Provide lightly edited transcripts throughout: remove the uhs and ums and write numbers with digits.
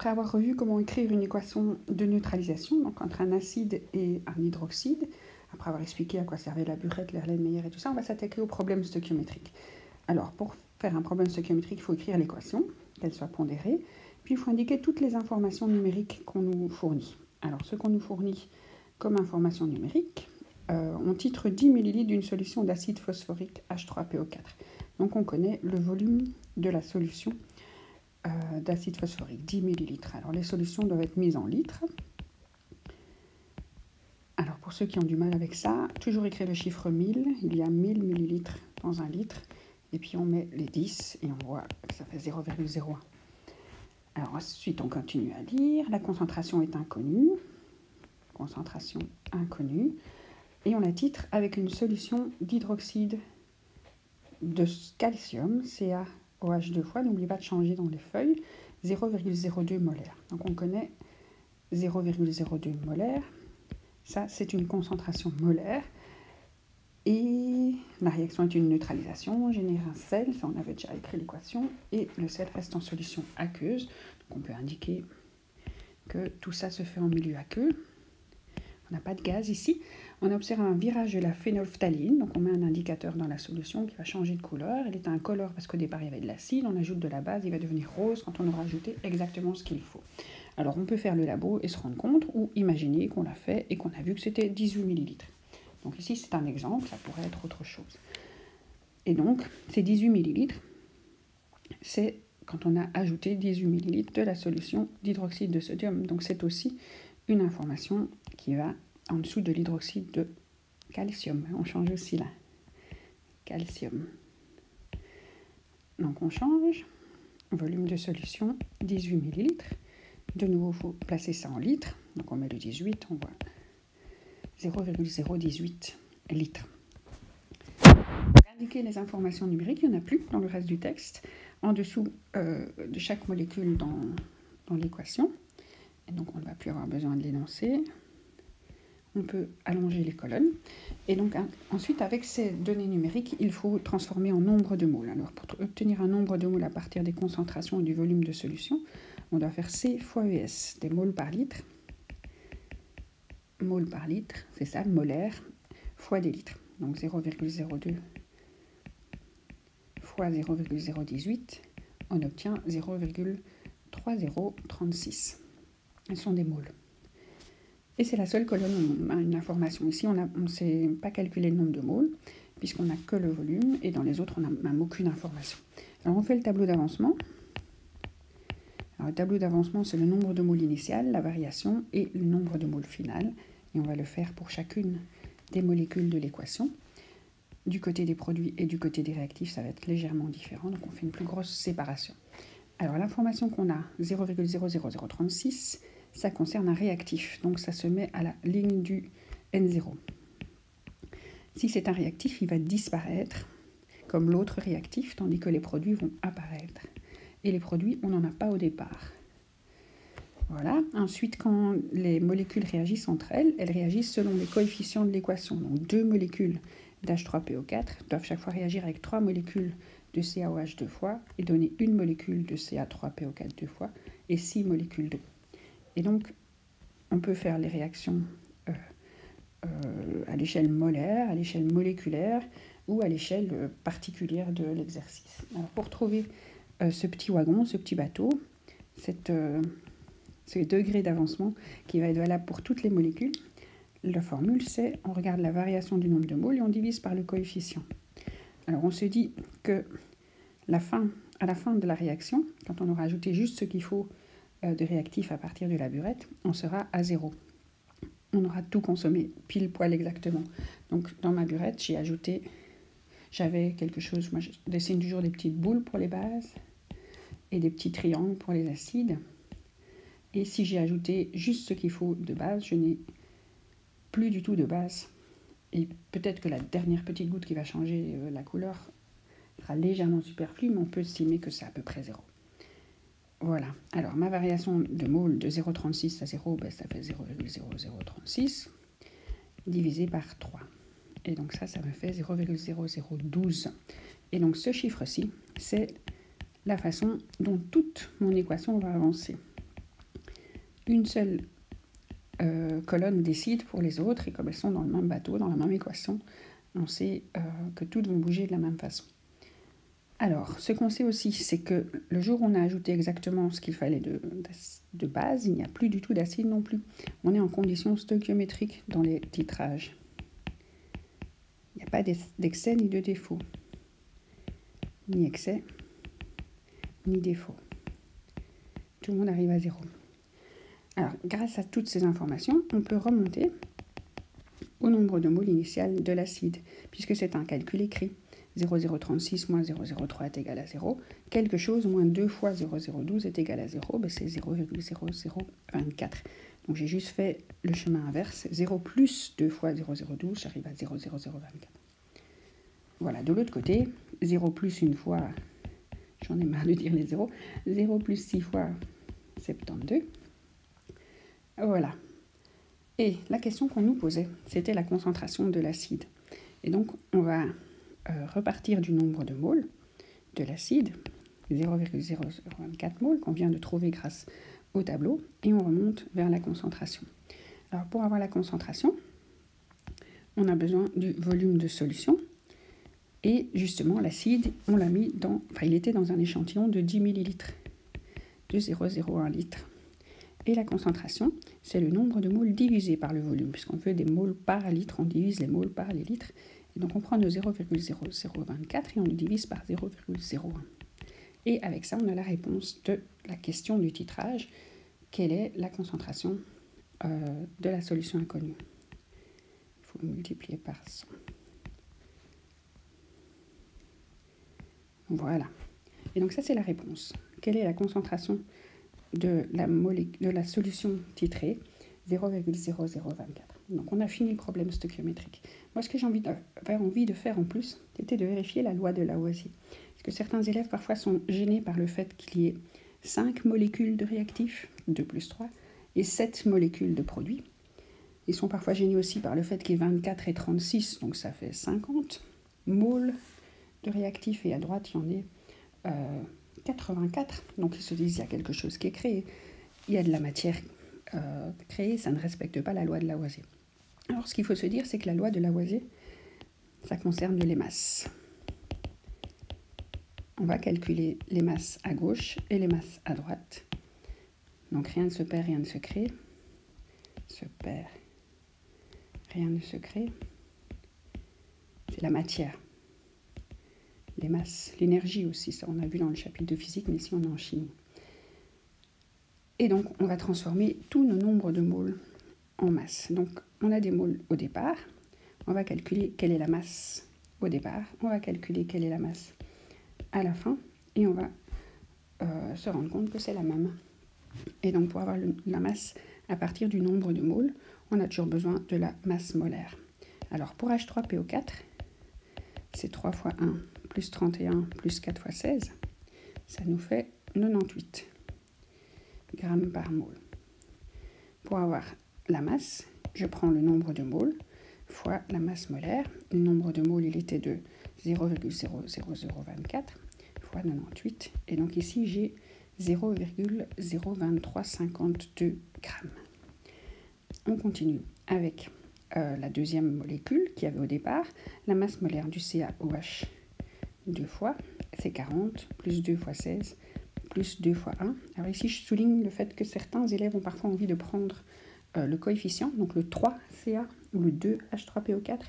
après avoir revu comment écrire une équation de neutralisation, donc entre un acide et un hydroxyde, après avoir expliqué à quoi servait la burette, l'Erlenmeyer et tout ça, on va s'attaquer au problème stoichiométrique. Alors, pour faire un problème stoichiométrique, il faut écrire l'équation, qu'elle soit pondérée, puis il faut indiquer toutes les informations numériques qu'on nous fournit. Alors, ce qu'on nous fournit comme information numérique, on titre 10 ml d'une solution d'acide phosphorique H3PO4. Donc, on connaît le volume de la solution d'acide phosphorique, 10 ml. Alors, les solutions doivent être mises en litres. Alors, pour ceux qui ont du mal avec ça, toujours écrire le chiffre 1000. Il y a 1000 ml dans un litre. Et puis, on met les 10 et on voit que ça fait 0,01. Alors, ensuite, on continue à lire. La concentration est inconnue. Concentration inconnue. Et on la titre avec une solution d'hydroxyde de calcium, CaOH 2 fois. N'oubliez pas de changer dans les feuilles. 0,02 molaire. Donc, on connaît 0,02 molaire. Ça, c'est une concentration molaire. Et la réaction est une neutralisation, on génère un sel, ça on avait déjà écrit l'équation, et le sel reste en solution aqueuse. Donc on peut indiquer que tout ça se fait en milieu aqueux. On n'a pas de gaz ici. On observe un virage de la phénylphtaline, donc on met un indicateur dans la solution qui va changer de couleur. Il est incolore parce qu'au départ il y avait de l'acide, on ajoute de la base, il va devenir rose quand on aura ajouté exactement ce qu'il faut. Alors on peut faire le labo et se rendre compte, ou imaginer qu'on l'a fait et qu'on a vu que c'était 18 ml. Donc ici, c'est un exemple, ça pourrait être autre chose. Et donc, ces 18 ml, c'est quand on a ajouté 18 ml de la solution d'hydroxyde de sodium. Donc c'est aussi une information qui va en dessous de l'hydroxyde de calcium. On change aussi là. Calcium. Donc on change. Volume de solution, 18 ml. De nouveau, il faut placer ça en litres. Donc on met le 18, on voit 0,018 litres. Pour indiquer les informations numériques, il n'y en a plus dans le reste du texte, en dessous de chaque molécule dans l'équation. Et donc, on ne va plus avoir besoin de l'énoncer. On peut allonger les colonnes. Et donc, ensuite, avec ces données numériques, il faut transformer en nombre de moles. Alors, pour obtenir un nombre de moles à partir des concentrations et du volume de solution, on doit faire C fois ES, des moles par litre. Moles par litre, c'est ça, molaire, fois des litres. Donc 0,02 fois 0,018, on obtient 0,3036. Elles sont des moles. Et c'est la seule colonne où on a une information. Ici, on ne sait pas calculer le nombre de moles, puisqu'on n'a que le volume, et dans les autres, on n'a même aucune information. Alors, on fait le tableau d'avancement. Alors, le tableau d'avancement, c'est le nombre de moles initial, la variation, et le nombre de moles final. Et on va le faire pour chacune des molécules de l'équation. Du côté des produits et du côté des réactifs, ça va être légèrement différent, donc on fait une plus grosse séparation. Alors l'information qu'on a, 0,00036, ça concerne un réactif, donc ça se met à la ligne du N0. Si c'est un réactif, il va disparaître comme l'autre réactif, tandis que les produits vont apparaître. Et les produits, on n'en a pas au départ. Voilà. Ensuite, quand les molécules réagissent entre elles, elles réagissent selon les coefficients de l'équation. Donc, 2 molécules d'H3PO4 doivent chaque fois réagir avec 3 molécules de CaOH 2 fois et donner une molécule de Ca3PO4 2 fois et 6 molécules d'eau. Et donc, on peut faire les réactions à l'échelle molaire, à l'échelle moléculaire ou à l'échelle particulière de l'exercice. Alors, pour trouver ce petit wagon, ce petit bateau, ce degré d'avancement qui va être valable pour toutes les molécules, la formule c'est, on regarde la variation du nombre de moles et on divise par le coefficient. Alors on se dit que à la fin de la réaction, quand on aura ajouté juste ce qu'il faut de réactif à partir de la burette, on sera à 0. On aura tout consommé pile poil exactement. Donc dans ma burette, j'avais quelque chose, moi je dessine toujours des petites boules pour les bases et des petits triangles pour les acides. Et si j'ai ajouté juste ce qu'il faut de base, je n'ai plus du tout de base. Et peut-être que la dernière petite goutte qui va changer la couleur sera légèrement superflue, mais on peut estimer que c'est à peu près 0. Voilà. Alors, ma variation de mole de 0,36 à 0, ça fait 0,0036 divisé par 3. Et donc ça me fait 0,0012. Et donc ce chiffre-ci, c'est la façon dont toute mon équation va avancer. une seule colonne décide pour les autres, et comme elles sont dans le même bateau, dans la même équation, on sait que toutes vont bouger de la même façon. Alors, ce qu'on sait aussi, c'est que le jour où on a ajouté exactement ce qu'il fallait de base, il n'y a plus du tout d'acide non plus. On est en condition stoichiométrique dans les titrages. Il n'y a pas d'excès ni de défaut. Ni excès, ni défaut. Tout le monde arrive à 0. Alors, grâce à toutes ces informations, on peut remonter au nombre de moles initial de l'acide, puisque c'est un calcul écrit. 0,036 moins 0,03 est égal à 0. Quelque chose moins 2 fois 0,012 est égal à 0. Ben c'est 0,0024. Donc j'ai juste fait le chemin inverse. 0 plus 2 fois 0,012, j'arrive à 0,0024. Voilà, de l'autre côté, 0 plus une fois, j'en ai marre de dire les 0, 0 plus 6 fois 72. Voilà. Et la question qu'on nous posait, c'était la concentration de l'acide. Et donc, on va repartir du nombre de moles de l'acide, 0,0024 moles qu'on vient de trouver grâce au tableau, et on remonte vers la concentration. Alors, pour avoir la concentration, on a besoin du volume de solution. Et justement, l'acide, on l'a mis dans... Enfin, il était dans un échantillon de 10 millilitres, de 0,01 litre. Et la concentration, c'est le nombre de moles divisé par le volume. Puisqu'on veut des moles par litre, on divise les moles par les litres. Et donc, on prend le 0,0024 et on le divise par 0,01. Et avec ça, on a la réponse de la question du titrage. Quelle est la concentration de la solution inconnue? Il faut multiplier par 100. Voilà. Et donc ça, c'est la réponse. Quelle est la concentration de la solution titrée? 0,0024. Donc on a fini le problème stoichiométrique. Moi, ce que j'ai envie de faire en plus, c'était de vérifier la loi de Lavoisier. Parce que certains élèves parfois sont gênés par le fait qu'il y ait 5 molécules de réactifs, 2 plus 3, et 7 molécules de produits. Ils sont parfois gênés aussi par le fait qu'il y ait 24 et 36, donc ça fait 50 moles de réactifs, et à droite, il y en a 84. Donc ils se disent, il y a quelque chose qui est créé. Il y a de la matière créée, ça ne respecte pas la loi de Lavoisier. Alors ce qu'il faut se dire, c'est que la loi de Lavoisier, ça concerne les masses. On va calculer les masses à gauche et les masses à droite. Donc rien ne se perd, rien ne se crée. Se perd, rien ne se crée. C'est la matière. Les masses, l'énergie aussi, ça on a vu dans le chapitre de physique, mais ici on est en chimie. Et donc on va transformer tous nos nombres de moles en masse. Donc on a des moles au départ, on va calculer quelle est la masse au départ, on va calculer quelle est la masse à la fin, et on va se rendre compte que c'est la même. Et donc pour avoir la masse à partir du nombre de moles, on a toujours besoin de la masse molaire. Alors pour H3PO4, c'est 3 fois 1 plus 31 plus 4 fois 16, ça nous fait 98 grammes par mole. Pour avoir la masse, je prends le nombre de moles fois la masse molaire. Le nombre de moles, il était de 0,00024 fois 98. Et donc ici, j'ai 0,02352 grammes. On continue avec la deuxième molécule qu'il y avait au départ. La masse molaire du CaOH 2 fois, c'est 40, plus 2 fois 16, plus 2 fois 1. Alors ici, je souligne le fait que certains élèves ont parfois envie de prendre le coefficient, donc le 3Ca ou le 2H3PO4,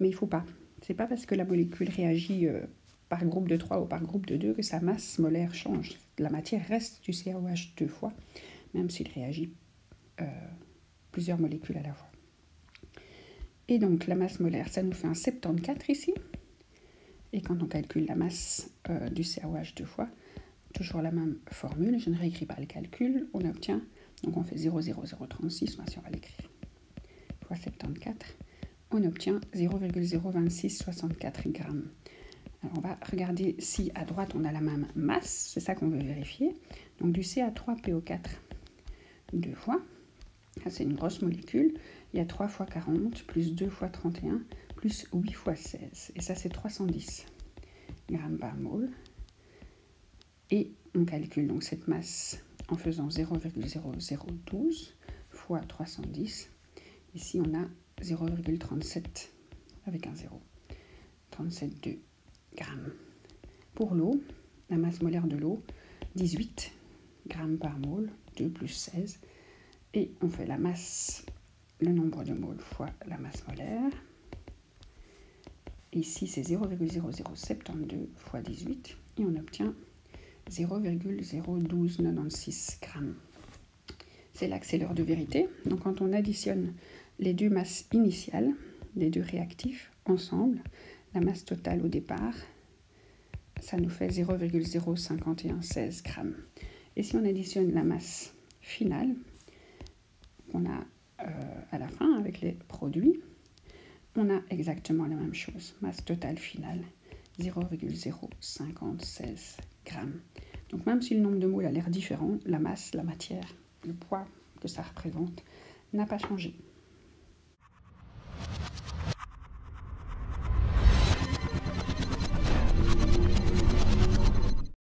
mais il ne faut pas. Ce n'est pas parce que la molécule réagit par groupe de 3 ou par groupe de 2 que sa masse molaire change. La matière reste du CaOH 2 fois, même s'il réagit plusieurs molécules à la fois. Et donc la masse molaire, ça nous fait un 74 ici. Et quand on calcule la masse du CaOH 2 fois, toujours la même formule, je ne réécris pas le calcul, on obtient, donc on fait 0,0036, si on va l'écrire, fois 74, on obtient 0,02664 grammes. Alors on va regarder si à droite on a la même masse, c'est ça qu'on veut vérifier. Donc du Ca3PO4 2 fois, c'est une grosse molécule, il y a 3 fois 40, plus 2 fois 31, plus 8 fois 16, et ça c'est 310 grammes par mole. Et on calcule donc cette masse en faisant 0,0012 fois 310. Ici, on a 0,37 avec un 0. 37,2 grammes. Pour l'eau, la masse molaire de l'eau, 18 grammes par mole, 2 plus 16. Et on fait la masse, le nombre de moles fois la masse molaire. Ici, c'est 0,0072 fois 18 et on obtient 0,01296 grammes. C'est là que c'est l'heure de vérité. Donc, quand on additionne les deux masses initiales des deux réactifs ensemble, la masse totale au départ, ça nous fait 0,05116 grammes. Et si on additionne la masse finale qu'on a à la fin avec les produits, on a exactement la même chose. Masse totale finale, 0,056 grammes. Donc même si le nombre de moles a l'air différent, la masse, la matière, le poids que ça représente n'a pas changé.